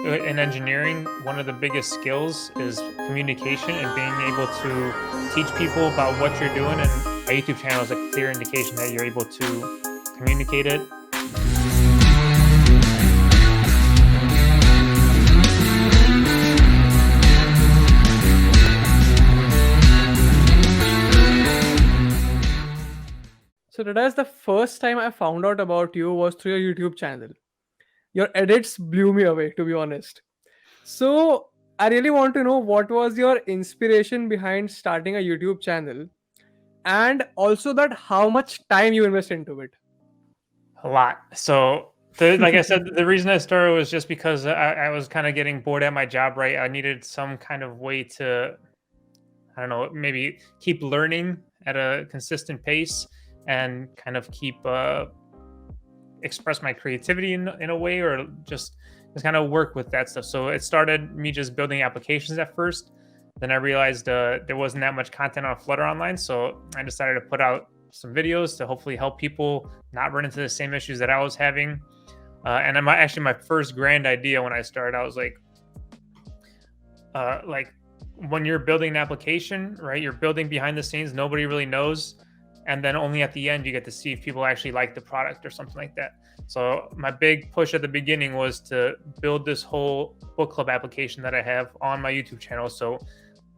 in engineering, one of the biggest skills is communication and being able to teach people about what you're doing. And a YouTube channel is a clear indication that you're able to communicate it. So Tadas, the first time I found out about you was through your YouTube channel. Your edits blew me away, to be honest. So I really want to know what was your inspiration behind starting a YouTube channel, and also that how much time you invest into it. A lot. So, like I said, the reason I started was just because I was kind of getting bored at my job, right? I needed some kind of way to, I don't know, maybe keep learning at a consistent pace and kind of keep express my creativity in a way, or just kind of work with that stuff. So it started me just building applications at first. Then I realized there wasn't that much content on Flutter online, so I decided to put out some videos to hopefully help people not run into the same issues that I was having. And I'm actually, my first grand idea when I started, I was like when you're building an application, right? You're building behind the scenes, nobody really knows, and then only at the end you get to see if people actually like the product or something like that. So my big push at the beginning was to build this whole book club application that I have on my YouTube channel, so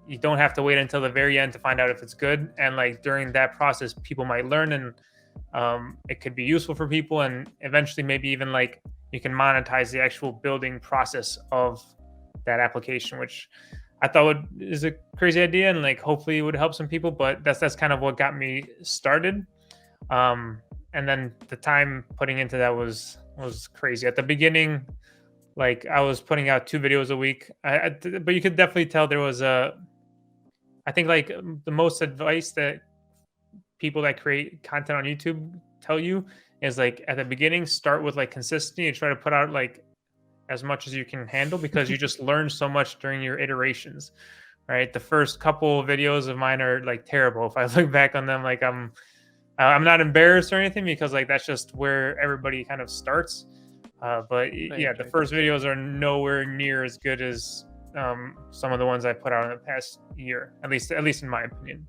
you don't have to wait until the very end to find out if it's good. And like during that process, people might learn, and it could be useful for people, and eventually maybe even like you can monetize the actual building process of that application, which I thought is a crazy idea, and like hopefully it would help some people. But that's kind of what got me started. And then the time putting into that was crazy at the beginning. Like I was putting out 2 videos a week, but you could definitely tell there was I think like the most advice that people that create content on YouTube tell you is like at the beginning, start with like consistency and try to put out like as much as you can handle, because you just learn so much during your iterations, right? The first couple of videos of mine are like terrible. If I look back on them, like I'm not embarrassed or anything, because like that's just where everybody kind of starts. Right, Yeah, the right. first videos are nowhere near as good as some of the ones I put out in the past year, at least in my opinion.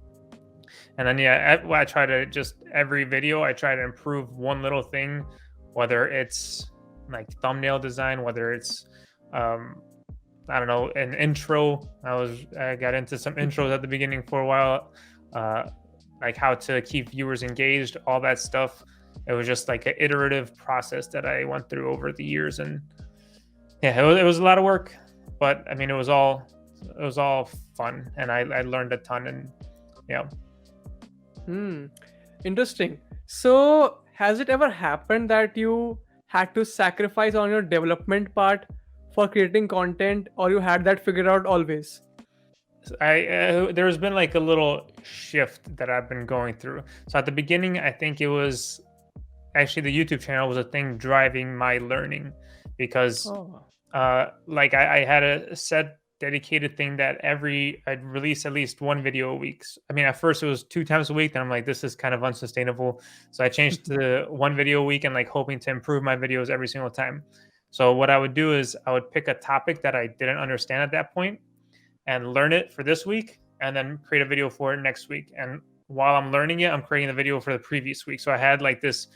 And then yeah, I try to just every video I try to improve one little thing, whether it's like thumbnail design, whether it's um, I don't know, an intro. I got into some intros at the beginning for a while, uh, like how to keep viewers engaged, all that stuff. It was just like an iterative process that I went through over the years, and yeah, it was a lot of work, but I mean, it was all fun, and I learned a ton, and yeah. Hmm. Interesting. So has it ever happened that you had to sacrifice on your development part for creating content, or you had that figured out always? There's been like a little shift that I've been going through. So at the beginning, I think it was actually the YouTube channel was a thing driving my learning, because Oh. like I had a set dedicated thing that I'd release at least one video a week. I mean, at first it was 2 times a week. Then I'm like, this is kind of unsustainable. So I changed to one video a week, and like hoping to improve my videos every single time. So what I would do is I would pick a topic that I didn't understand at that point and learn it for this week, and then create a video for it next week. And while I'm learning it, I'm creating the video for the previous week. So I had like this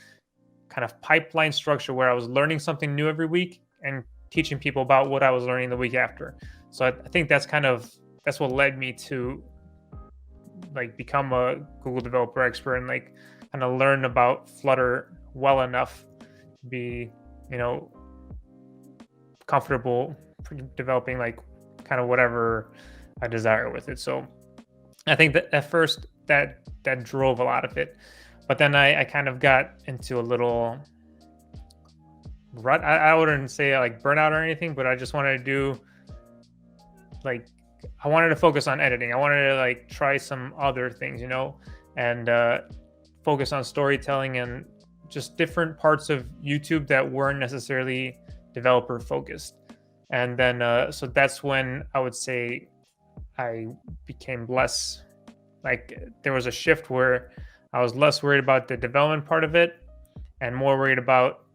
kind of pipeline structure where I was learning something new every week and teaching people about what I was learning the week after. So I think that's what led me to like become a Google developer expert, and like kind of learn about Flutter well enough to be, you know, comfortable developing like kind of whatever I desire with it. So I think that at first that drove a lot of it, but then I kind of got into a little rut. I wouldn't say like burnout or anything, but I just wanted to do like I wanted to focus on editing. I wanted to like try some other things, and focus on storytelling and just different parts of YouTube that weren't necessarily developer focused. And then so that's when I would say I became less like there was a shift where I was less worried about the development part of it and more worried about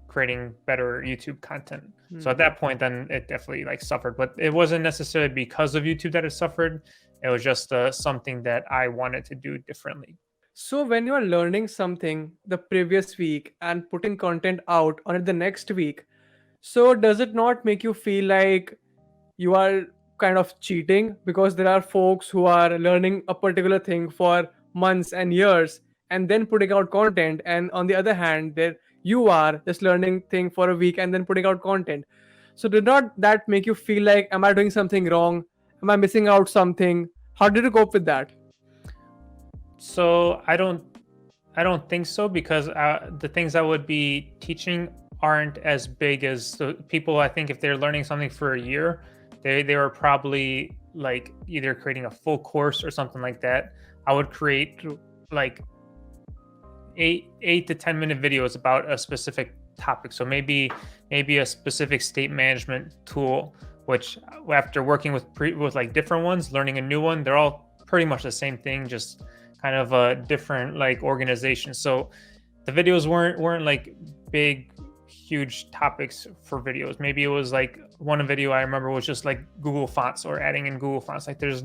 creating better YouTube content. So at Hmm. that point, then it definitely like suffered, but it wasn't necessarily because of YouTube that it suffered. It was just something that I wanted to do differently. So when you are learning something the previous week and putting content out on it the next week, so does it not make you feel like you are kind of cheating, because there are folks who are learning a particular thing for months and years and then putting out content, and on the other hand there you are just learning thing for a week and then putting out content? So did not that make you feel like, am I doing something wrong, am I missing out something? How did you cope with that? So I don't think so, because the things I would be teaching aren't as big as the people. I think if they're learning something for a year, they were probably like either creating a full course or something like that. I would create True. like 8 to 10 minute videos about a specific topic. So maybe a specific state management tool, which after working with like different ones, learning a new one, they're all pretty much the same thing, just kind of a different like organization. So the videos weren't like big huge topics for videos. Maybe it was like one video I remember was just like Google fonts or adding in Google fonts. Like there's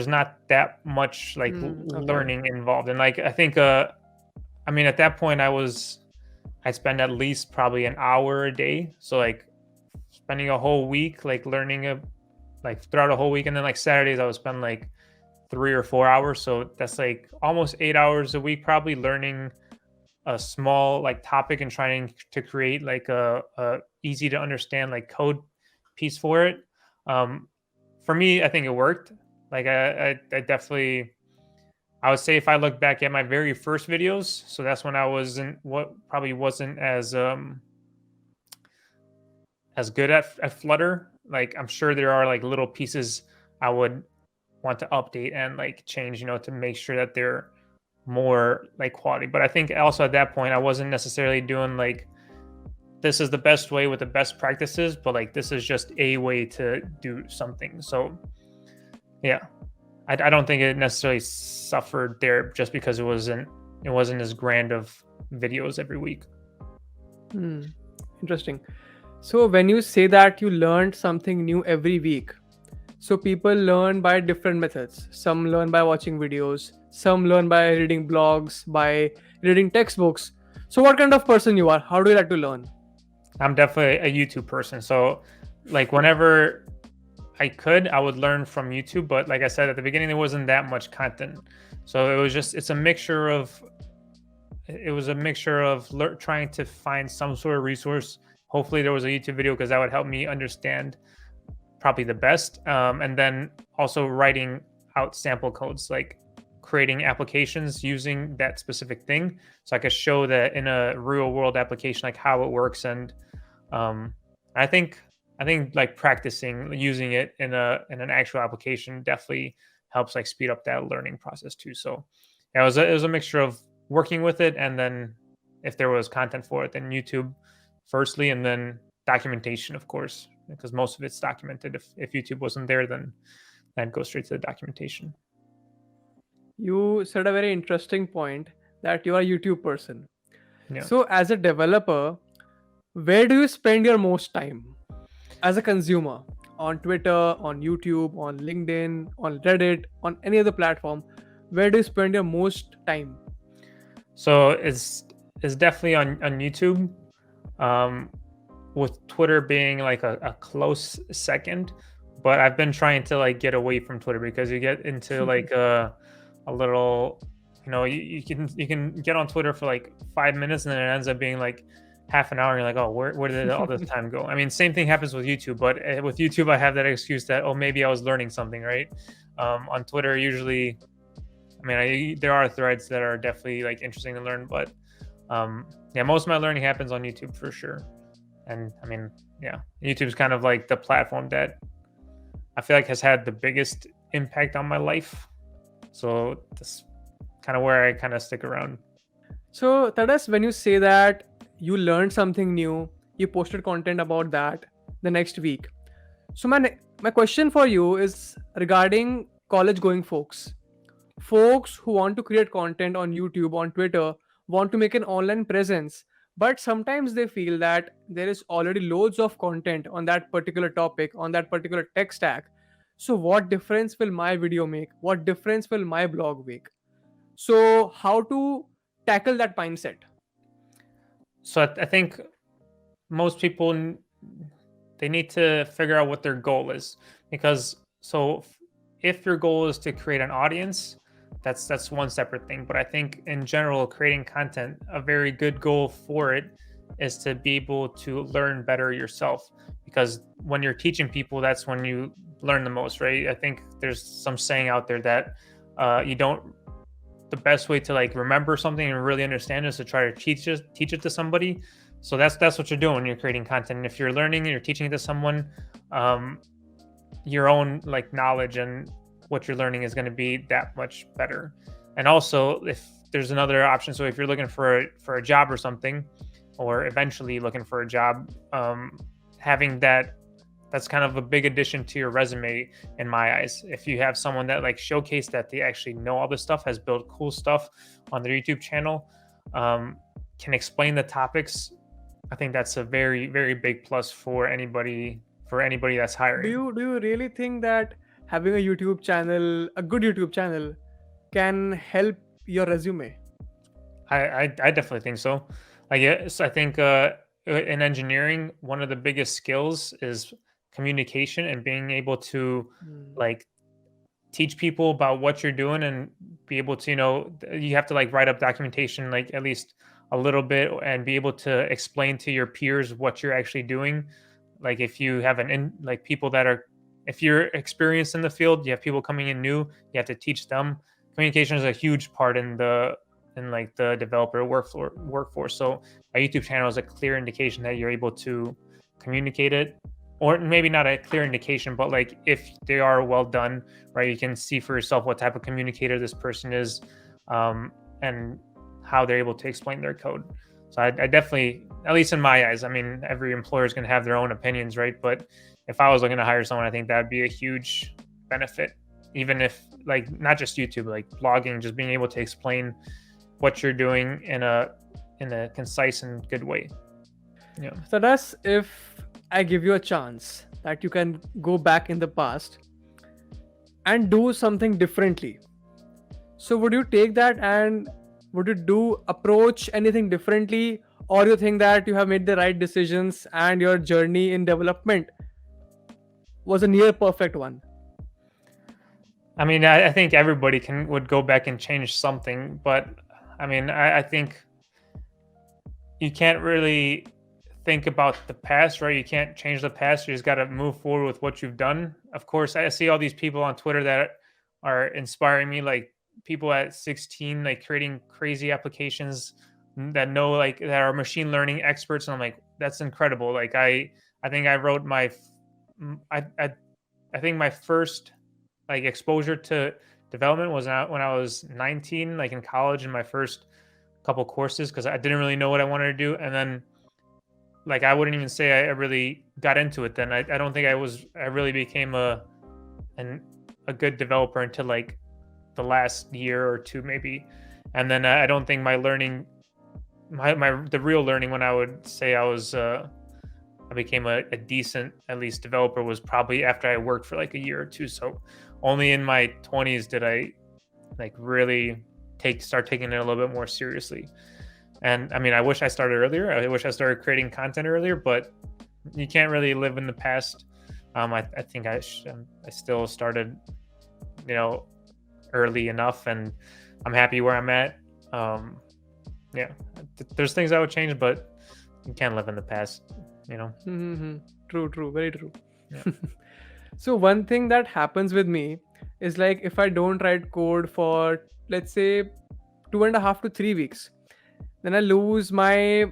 not that much like Okay. learning involved. And like I think I mean, at that point, I'd spend at least probably an hour a day. So like spending a whole week, like learning like throughout a whole week, and then like Saturdays, I would spend like 3 or 4 hours. So that's like almost 8 hours a week, probably learning a small like topic and trying to create like a easy to understand like code piece for it. Um, for me, I think it worked. Like I definitely I would say if I look back at my very first videos, so that's when I wasn't what probably wasn't as good at Flutter. Like I'm sure there are like little pieces I would want to update and like change, to make sure that they're more like quality. But I think also at that point I wasn't necessarily doing like this is the best way with the best practices, but like this is just a way to do something. So yeah, I don't think it necessarily suffered there just because it wasn't as grand of videos every week. Hmm. Interesting. So when you say that you learned something new every week, so people learn by different methods. Some learn by watching videos, some learn by reading blogs, by reading textbooks. So what kind of person you are? How do you like to learn? I'm definitely a YouTube person. So like whenever I could, I would learn from YouTube. But like I said at the beginning, there wasn't that much content. So it was a mixture of trying to find some sort of resource. Hopefully there was a YouTube video because that would help me understand probably the best. And then also writing out sample codes, like creating applications using that specific thing, so I could show that in a real world application, like how it works. And um, I think like practicing using it in an actual application definitely helps like speed up that learning process too. So yeah, it was a mixture of working with it, and then if there was content for it, then YouTube firstly, and then documentation, of course, because most of it's documented. If YouTube wasn't there, then I'd go straight to the documentation. You said a very interesting point that you are a YouTube person. Yeah. So as a developer, where do you spend your most time as a consumer? On Twitter, on YouTube, on LinkedIn, on Reddit, on any other platform? Where do you spend your most time? So it's definitely on YouTube. Um, with Twitter being like a close second, but I've been trying to like get away from Twitter because you get into like a little, you can get on Twitter for like 5 minutes and then it ends up being like half an hour. And you're like, oh, where did all this time go? I mean, same thing happens with YouTube, but with YouTube, I have that excuse that, oh, maybe I was learning something, right? On Twitter, usually, I mean, there are threads that are definitely like interesting to learn, but yeah, most of my learning happens on YouTube for sure. And I mean, yeah, YouTube's kind of like the platform that I feel like has had the biggest impact on my life. So that's kind of where I kind of stick around. So, Tadas, when you say that you learned something new, you posted content about that the next week. So, my question for you is regarding college going folks. Folks who want to create content on YouTube, on Twitter, want to make an online presence, but sometimes they feel that there is already loads of content on that particular topic, on that particular tech stack. So what difference will my video make? What difference will my blog make? So how to tackle that mindset? So I think most people they need to figure out what their goal is, because if your goal is to create an audience, that's one separate thing. But I think in general, creating content, a very good goal for it is to be able to learn better yourself, because when you're teaching people, that's when you learn the most, right? I think there's some saying out there that you don't the best way to like remember something and really understand is to try to teach it to somebody. So that's what you're doing when you're creating content. And if you're learning and you're teaching it to someone, um, your own like knowledge and what you're learning is going to be that much better. And also, if there's another option, so if you're looking for a job or something, or eventually looking for a job, having that's kind of a big addition to your resume in my eyes. If you have someone that like showcase that they actually know all this stuff, has built cool stuff on their YouTube channel, can explain the topics, I think that's a very, very big plus for anybody that's Do hiring. you really think that having a YouTube channel, a good YouTube channel, can help your resume? I definitely think so. I guess I think in engineering, one of the biggest skills is communication and being able to Hmm. like teach people about what you're doing and be able to, you have to like write up documentation like at least a little bit and be able to explain to your peers what you're actually doing. Like if you have like people that are, if you're experienced in the field, you have people coming in new, you have to teach them. Communication is a huge part in like the developer workforce. So a YouTube channel is a clear indication that you're able to communicate it, or maybe not a clear indication, but like if they are well done, right? You can see for yourself what type of communicator this person is, and how they're able to explain their code. So I definitely, at least in my eyes, I mean, every employer is going to have their own opinions, right? But if I was looking to hire someone, I think that'd be a huge benefit. Even if like not just YouTube, like blogging, just being able to explain what you're doing in a concise and good way. Yeah. So that's if I give you a chance that you can go back in the past and do something differently. So would you take that and would you do approach anything differently, or you think that you have made the right decisions and your journey in development was a near perfect one? I mean, I think everybody would go back and change something, but I mean, I think you can't really think about the past, right? You can't change the past. You just got to move forward with what you've done. Of course, I see all these people on Twitter that are inspiring me, like people at 16, like creating crazy applications that know, like, that are machine learning experts. And I'm like, that's incredible. Like, I think I wrote I think my first like exposure to development was out when I was 19, like in college, in my first couple courses, because I didn't really know what I wanted to do. And then like I wouldn't even say I really got into it then. I don't think I really became an a good developer until like the last year or two maybe. And then I don't think my learning my the real learning when I would say I became a decent at least developer was probably after I worked for like a year or two. So only in my 20s did I like really start taking it a little bit more seriously. And I mean, I wish I started earlier. I wish I started creating content earlier, but you can't really live in the past. I think I still started, you know, early enough, and I'm happy where I'm at. Um, yeah, there's things I would change, but you can't live in the past, you know. Mm-hmm. True, true, very true. Yeah. So one thing that happens with me is like if I don't write code for let's say 2.5 to 3 weeks, then I lose my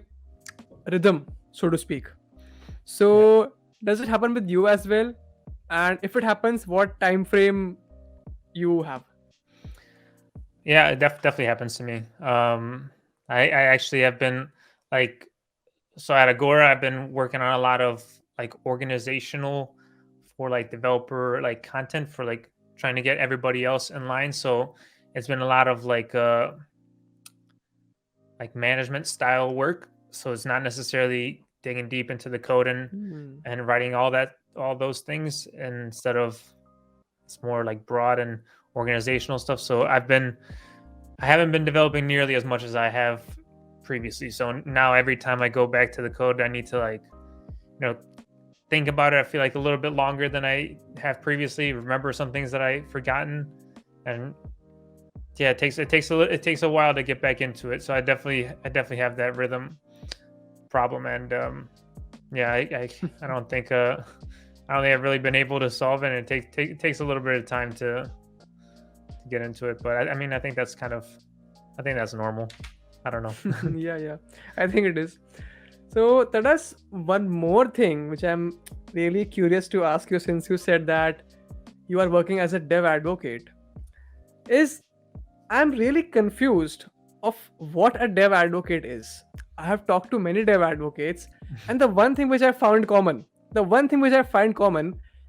rhythm, so to speak. Yeah. So does it happen with you as well? And if it happens, what time frame you have? Yeah, it definitely happens to me. I actually have been like, so at Agora, I've been working on a lot of like organizational for like developer like content for like trying to get everybody else in line. So it's been a lot of like management style work. so it's not necessarily digging deep into the code Hmm. and writing all those things, and instead of it's more like broad and organizational stuff. So I haven't been developing nearly as much as I have previously. So now every time I go back to the code, I need to like, think about it. I feel like a little bit longer than I have previously. Remember some things that I've forgotten, and yeah, it takes a while to get back into it. So I definitely have that rhythm problem, and yeah, I don't think I don't think I've really been able to solve it. And it takes a little bit of time to get into it, but I mean, I think that's normal. I don't know. Yeah, yeah. I think it is. So that is one more thing which I'm really curious to ask you, since you said that you are working as a dev advocate. Is I'm really confused of what a dev advocate is. I have talked to many dev advocates, and the one thing which I find common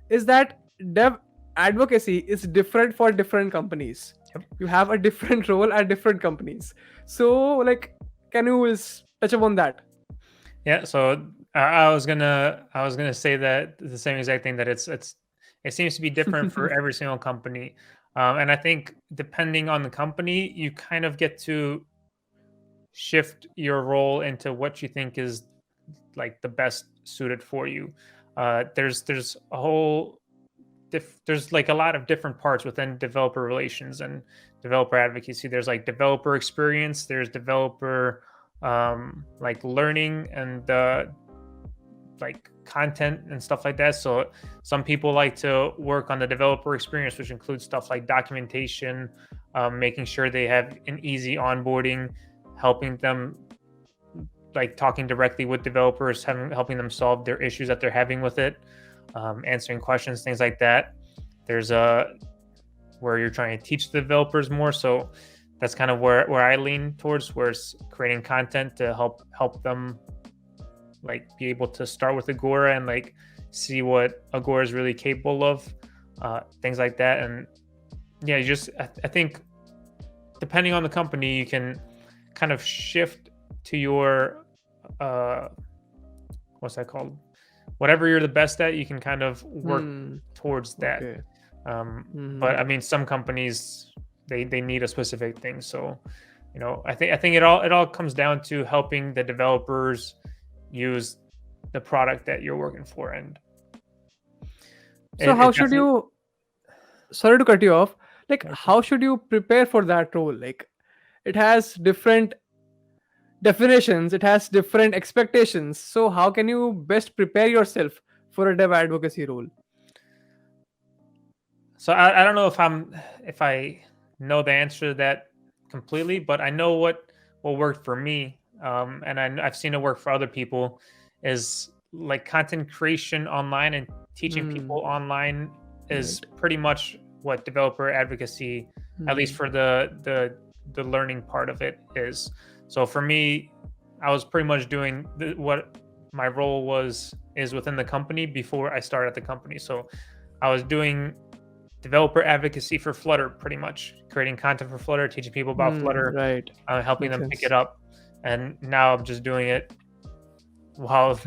is that dev advocacy is different for different companies. Yep. You have a different role at different companies. So, like, can you touch upon that? Yeah, so I was gonna say that the same exact thing, that it seems to be different for every single company, and I think depending on the company, you kind of get to shift your role into what you think is like the best suited for you. There's a whole there's like a lot of different parts within developer relations and developer advocacy. There's like developer experience, there's developer like learning and like content and stuff like that. So some people like to work on the developer experience, which includes stuff like documentation, making sure they have an easy onboarding, helping them, like talking directly with developers, helping them solve their issues that they're having with it, answering questions, things like that. There's a where you're trying to teach the developers more. So that's kind of where I lean towards, where it's creating content to help them like be able to start with Agora and like see what Agora is really capable of, things like that. And yeah, I think depending on the company, you can kind of shift to your what's that called? Whatever you're the best at, you can kind of work Hmm. towards that. Okay. But Hmm. I mean, some companies they need a specific thing. So, I think it all comes down to helping the developers use the product that you're working for, and So it how should definitely. you? Sorry to cut you off. Like, Okay. how should you prepare for that role? Like, it has different definitions, it has different expectations. So how can you best prepare yourself for a dev advocacy role? So I don't know if I know the answer to that completely, but I know what worked for me, and I've seen it work for other people, is like content creation online and teaching people Hmm. online is Right. pretty much what developer advocacy, at least Hmm. for the learning part of it, is. So for me, I was pretty much doing what my role is within the company before I started at the company. So I was doing developer advocacy for Flutter, pretty much creating content for Flutter, teaching people about Hmm. Flutter, Right. helping Makes them pick sense. it up. And now I'm just doing it while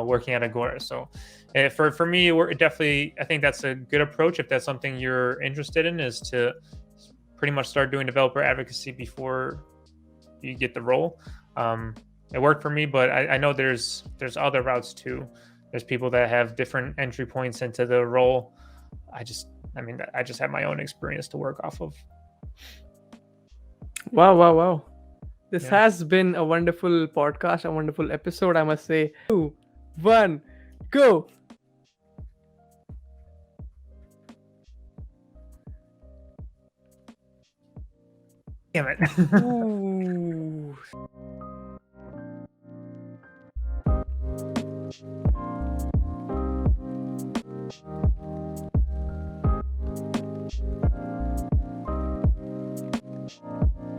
working at Agora. So for me, it definitely, I think that's a good approach if that's something you're interested in, is to pretty much start doing developer advocacy before you get the role. Um, it worked for me, but I know there's other routes too. There's people that have different entry points into the role. I just, I mean, I just have my own experience to work off of. Wow, wow, wow. This Yeah. has been a wonderful podcast, a wonderful episode, I must say. 2, 1, go. Damn it. Ooh.